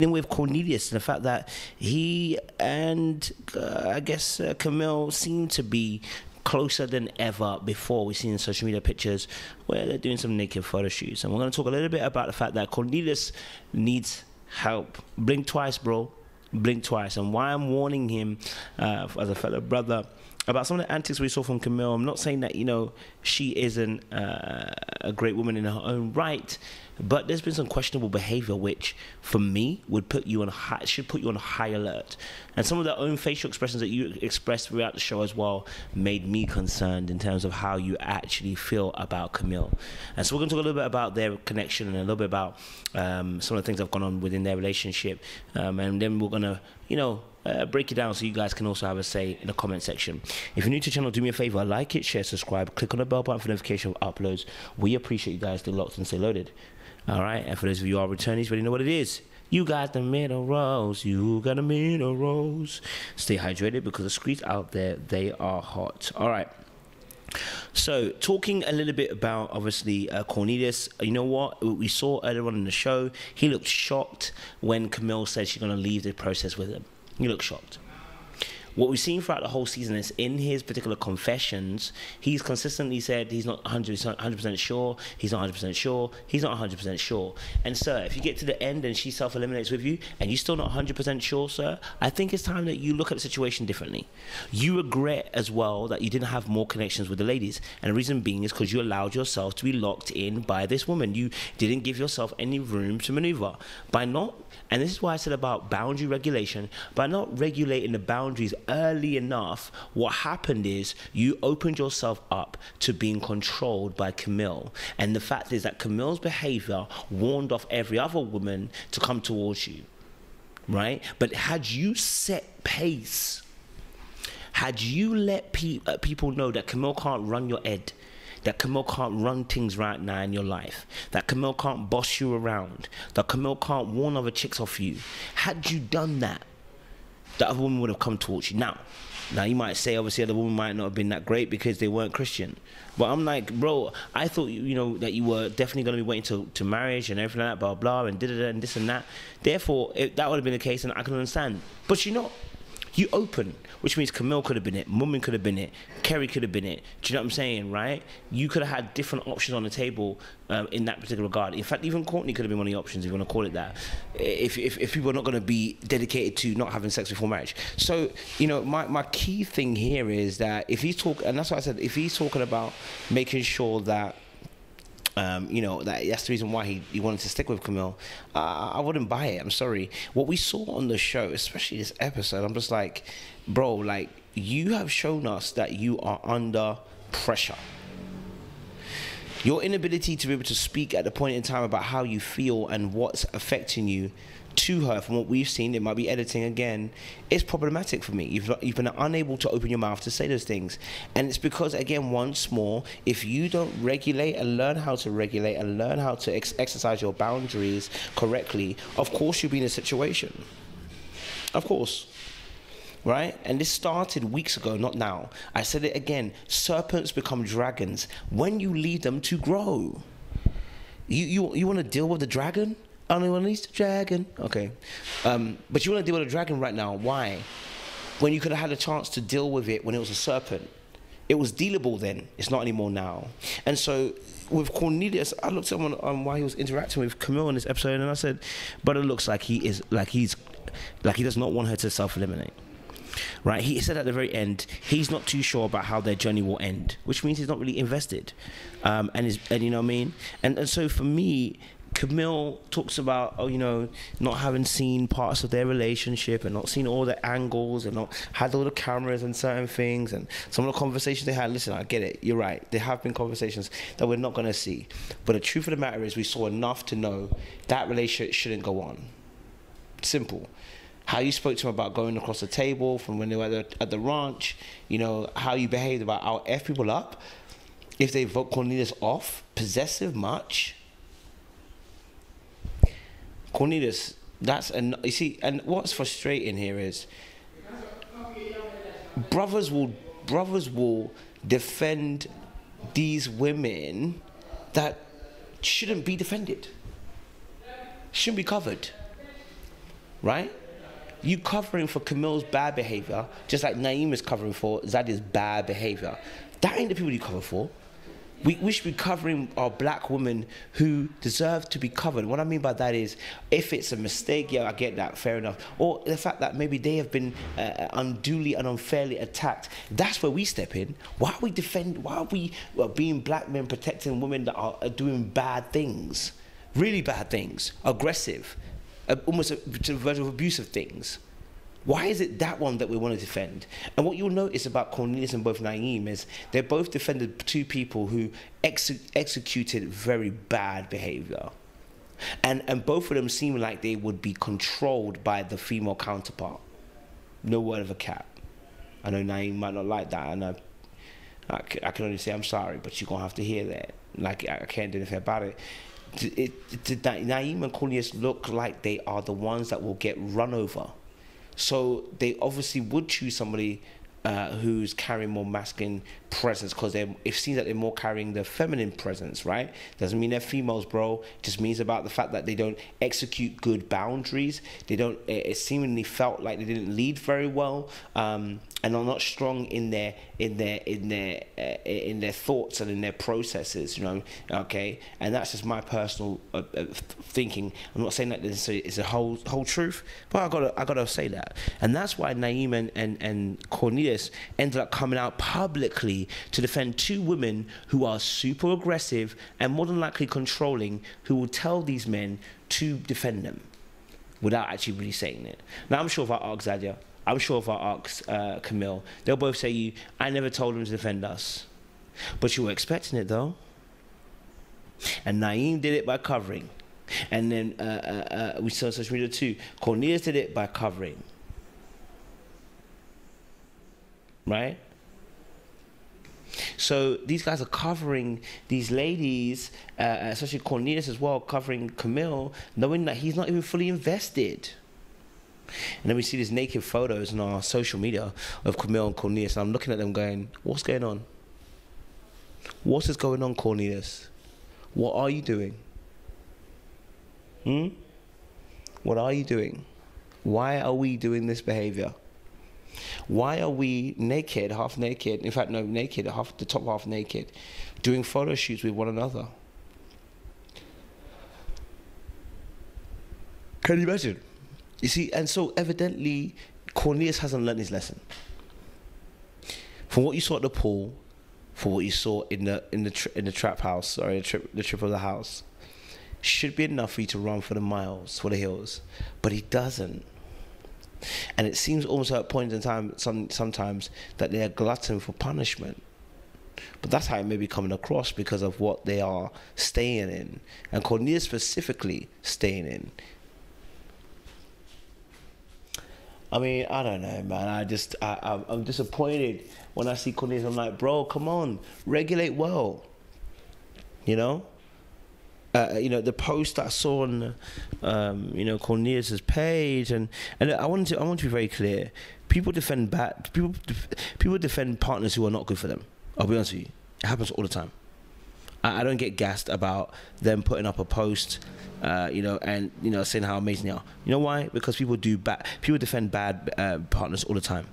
dealing with Cornelius and the fact that he and I guess Camille seem to be closer than ever before. We've seen social media pictures where they're doing some naked photo shoots, and we're going to talk a little bit about the fact that Cornelius needs help. Blink twice, bro. Blink twice. And why I'm warning him as a fellow brother about some of the antics we saw from Camille. I'm not saying that, you know, she isn't a great woman in her own right, but there's been some questionable behavior which, for me, would put you on should put you on high alert. And some of the own facial expressions that you expressed throughout the show as well made me concerned in terms of how you actually feel about Camille. And so we're going to talk a little bit about their connection and a little bit about some of the things that have gone on within their relationship. And then we're going to, you know, break it down so you guys can also have a say in the comment section. If you're new to the channel, do me a favor, like it, share, subscribe, click on the bell button for notification of uploads. We appreciate you guys. Stay locked and stay loaded. All right, and for those of you who are returnees, already know what it is. You got the middle rows. You got the middle rows. Stay hydrated because the streets out there, they are hot. All right. So, talking a little bit about, obviously, Cornelius, you know what? We saw earlier on in the show, he looked shocked when Camille said she's going to leave the process with him. He looked shocked. What we've seen throughout the whole season is in his particular confessions, he's consistently said he's not 100% sure, he's not 100% sure, he's not 100% sure. And sir, if you get to the end and she self-eliminates with you and you're still not 100% sure, sir, I think it's time that you look at the situation differently. You regret as well that you didn't have more connections with the ladies. And the reason being is because you allowed yourself to be locked in by this woman. You didn't give yourself any room to maneuver. By not, and this is why I said about boundary regulation, by not regulating the boundaries early enough, what happened is you opened yourself up to being controlled by Camille. And the fact is that Camille's behavior warned off every other woman to come towards you, right? But had you set pace, had you let people know that Camille can't run your head, that Camille can't run things right now in your life, that Camille can't boss you around, that Camille can't warn other chicks off you, had you done that, the other woman would have come towards you. Now you might say, obviously, the woman might not have been that great because they weren't Christian. But I'm like, bro, I thought, you know, that you were definitely going to be waiting to marriage and everything like that, blah, blah, and da-da-da, and this and that. Therefore, that would have been the case, and I can understand. But you're not. You open, which means Camille could have been it, Mummy could have been it, Kerry could have been it. Do you know what I'm saying, right? You could have had different options on the table in that particular regard. In fact, even Courtney could have been one of the options, if you want to call it that, if people are not going to be dedicated to not having sex before marriage. So, you know, my key thing here is that if he's talking, and that's what I said, if he's talking about making sure that, you know, that's the reason why he wanted to stick with Camille, I wouldn't buy it. I'm sorry. What we saw on the show, especially this episode, I'm just like, bro, like, you have shown us that you are under pressure. Your inability to be able to speak at the point in time about how you feel and what's affecting you to her, from what we've seen, it might be editing again, is problematic for me. You've been unable to open your mouth to say those things. And it's because, again, once more, if you don't regulate and learn how to regulate and learn how to exercise your boundaries correctly, of course you'll be in a situation. Of course. Right? And this started weeks ago, not now. I said it again. Serpents become dragons when you leave them to grow. You want to deal with the dragon? I only want to release the dragon. Okay. But you want to deal with a dragon right now. Why? When you could have had a chance to deal with it when it was a serpent. It was dealable then. It's not anymore now. And so with Cornelius, I looked at him on why he was interacting with Camille in this episode, and I said, but it looks like he does not want her to self-eliminate. Right? He said at the very end, he's not too sure about how their journey will end, which means he's not really invested. And you know what I mean? And so for me, Camille talks about, you know, not having seen parts of their relationship and not seen all the angles and not had all the cameras and certain things and some of the conversations they had. Listen, I get it. You're right. There have been conversations that we're not going to see. But the truth of the matter is we saw enough to know that relationship shouldn't go on. Simple. How you spoke to him about going across the table from when they were at the ranch, you know, how you behaved about I'll F people up. If they vote Cornelius off, possessive much. Cornelius, you see, and what's frustrating here is brothers will defend these women that shouldn't be defended, shouldn't be covered. right? You covering for Camille's bad behavior, just like Naeem is covering for Zadi's bad behavior. That ain't the people you cover for. We should be covering our black women who deserve to be covered. What I mean by that is, if it's a mistake, yeah, I get that, fair enough. Or the fact that maybe they have been unduly and unfairly attacked. That's where we step in. Why are we being black men protecting women that are doing bad things? Really bad things, aggressive, almost to the verge of abusive things. Why is it that one that we want to defend? And what you'll notice about Cornelius and both Naeem is they both defended two people who executed very bad behavior. And both of them seem like they would be controlled by the female counterpart. No word of a cap. I know Naeem might not like that, and I can only say I'm sorry, but you're going to have to hear that. Like, I can't do anything about it. Naeem and Cornelius look like they are the ones that will get run over. So they obviously would choose somebody who's carrying more masculine presence, because it seems that they're more carrying the feminine presence, right? Doesn't mean they're females, bro. It just means about the fact that they don't execute good boundaries. They don't. It seemingly felt like they didn't lead very well, and are not strong in their thoughts and in their processes. You know, okay. And that's just my personal thinking. I'm not saying that it's a whole truth, but I gotta say that. And that's why Naeem and Cornelius ended up coming out publicly to defend two women who are super aggressive and more than likely controlling, who will tell these men to defend them without actually really saying it. Now, I'm sure if I ask Zadia, I'm sure if I ask Camille, they'll both say I never told him to defend us. But you were expecting it, though. And Naeem did it by covering. And then we saw on social media too, Cornelius did it by covering. Right? So these guys are covering these ladies, especially Cornelius as well, covering Camille, knowing that he's not even fully invested. And then we see these naked photos on our social media of Camille and Cornelius, and I'm looking at them going, what's going on? What is going on, Cornelius? What are you doing? What are you doing? Why are we doing this behavior? Why are we naked, half naked, in fact, no, naked, the top half naked, doing photo shoots with one another? Can you imagine? You see, and so evidently, Cornelius hasn't learned his lesson. From what you saw at the pool, for what you saw in the trap house, or the trip of the house, should be enough for you to run for the miles, for the hills, but he doesn't. And it seems almost at points in time, sometimes, that they are glutton for punishment. But that's how it may be coming across because of what they are staying in. And Cornelius specifically staying in. I mean, I don't know, man. I'm disappointed when I see Cornelius. I'm like, bro, come on, regulate well. You know? The post I saw on, Cornelius's page, and I want to be very clear. People defend partners who are not good for them. I'll be honest with you, it happens all the time. I don't get gassed about them putting up a post, and saying how amazing they are. You know why? Because people defend bad partners all the time.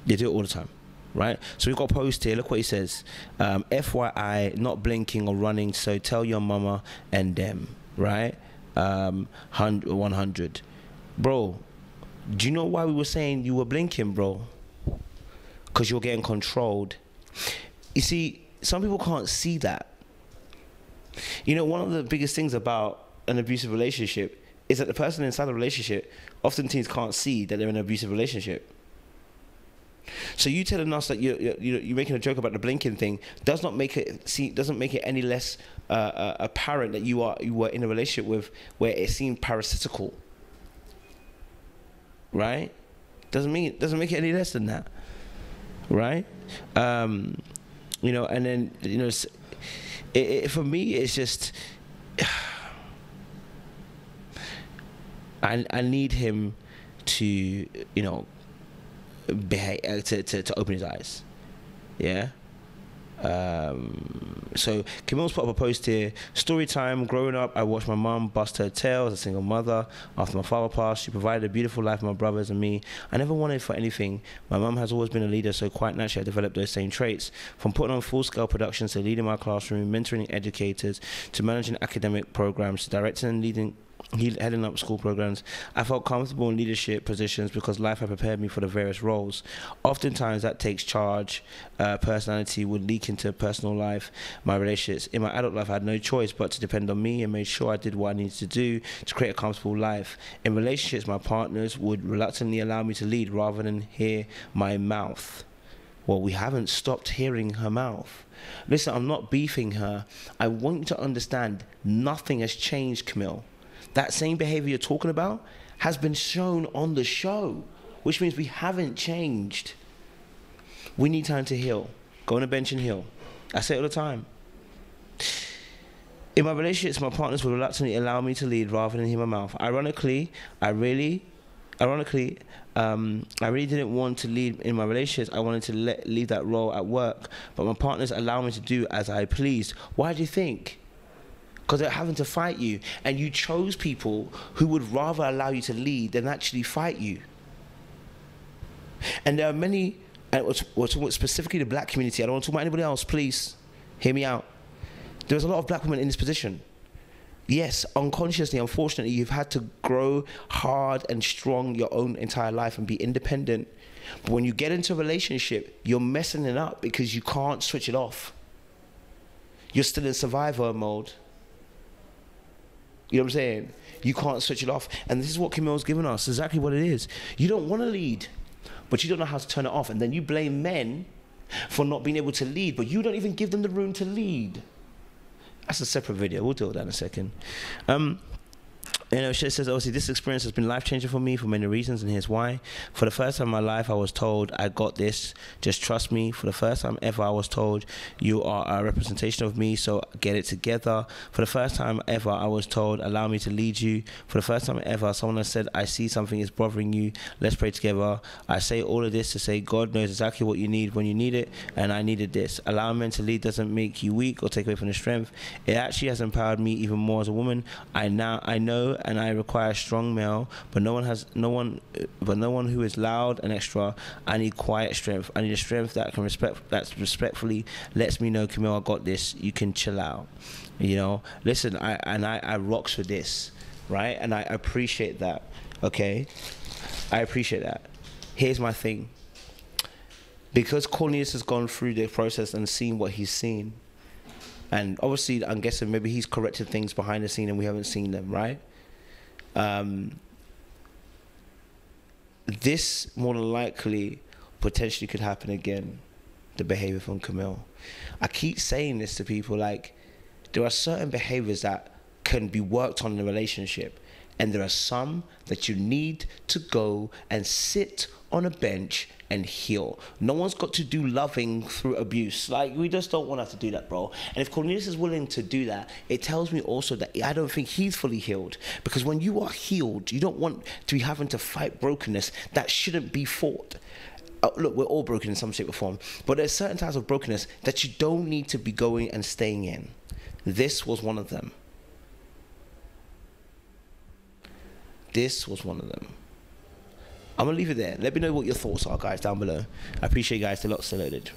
They do it all the time. Right, so we've got a post here. Look what he says. FYI, not blinking or running, so tell your mama and them. Right, 100. Bro, do you know why we were saying you were blinking, bro? Because you're getting controlled. You see, some people can't see that. You know, one of the biggest things about an abusive relationship is that the person inside the relationship oftentimes can't see that they're in an abusive relationship. So you telling us that you're making a joke about the blinking thing doesn't make it any less apparent that you were in a relationship with where it seemed parasitical, right? Doesn't make it any less than that, right? And then for me it's just I need him to behave, to open his eyes, yeah. So Camille's put up a post here. Story time. Growing up, I watched my mum bust her tail as a single mother. After my father passed, she provided a beautiful life for my brothers and me. I never wanted for anything. My mum has always been a leader, so quite naturally I developed those same traits. From putting on full-scale productions to leading my classroom, mentoring educators, to managing academic programs, to directing and heading up school programs, I felt comfortable in leadership positions because life had prepared me for the various roles. Oftentimes that takes charge. Personality would leak into personal life, my relationships. In my adult life, I had no choice but to depend on me and made sure I did what I needed to do to create a comfortable life. In relationships, my partners would reluctantly allow me to lead rather than hear my mouth. Well, we haven't stopped hearing her mouth. Listen, I'm not beefing her. I want you to understand nothing has changed, Camille. That same behavior you're talking about has been shown on the show, which means we haven't changed. We need time to heal. Go on a bench and heal. I say it all the time. In my relationships, my partners would reluctantly allow me to lead rather than hear my mouth. Ironically, I really didn't want to lead in my relationships. I wanted to leave that role at work, but my partners allow me to do as I pleased. Why do you think? Because they're having to fight you, and you chose people who would rather allow you to lead than actually fight you. And there are many, and we're talking about specifically the black community. I don't want to talk about anybody else. Please hear me out. There's a lot of black women in this position. Yes, unconsciously, unfortunately, you've had to grow hard and strong your own entire life and be independent. But when you get into a relationship, you're messing it up because you can't switch it off. You're still in survivor mode. You know what I'm saying? You can't switch it off. And this is what Camille's given us, exactly what it is. You don't want to lead, but you don't know how to turn it off. And then you blame men for not being able to lead, but you don't even give them the room to lead. That's a separate video. We'll deal with that in a second. You know, she says, obviously, this experience has been life-changing for me for many reasons, and here's why. For the first time in my life, I was told, I got this, just trust me. For the first time ever, I was told, you are a representation of me, so get it together. For the first time ever, I was told, allow me to lead you. For the first time ever, someone has said, I see something is bothering you, let's pray together. I say all of this to say, God knows exactly what you need when you need it, and I needed this. Allowing men to lead doesn't make you weak or take away from the strength. It actually has empowered me even more as a woman. I know and I require a strong male, but no one who is loud and extra. I need quiet strength. I need a strength that respectfully lets me know, Camille, I got this. You can chill out. You know, listen, I rocks with this, right? And I appreciate that. Okay, I appreciate that. Here's my thing. Because Cornelius has gone through the process and seen what he's seen, and obviously I'm guessing maybe he's corrected things behind the scene and we haven't seen them, right? This more than likely potentially could happen again, the behavior from Camille. I keep saying this to people, like, there are certain behaviors that can be worked on in a relationship, and there are some that you need to go and sit on a bench and heal. No one's got to do loving through abuse. Like, we just don't want to have to do that, bro. And if Cornelius is willing to do that, it tells me also that I don't think he's fully healed. Because when you are healed, you don't want to be having to fight brokenness that shouldn't be fought. Look, we're all broken in some shape or form, but there's certain types of brokenness that you don't need to be going and staying in. This was one of them. This was one of them. I'm going to leave it there. Let me know what your thoughts are, guys, down below. I appreciate you guys. The lots loaded.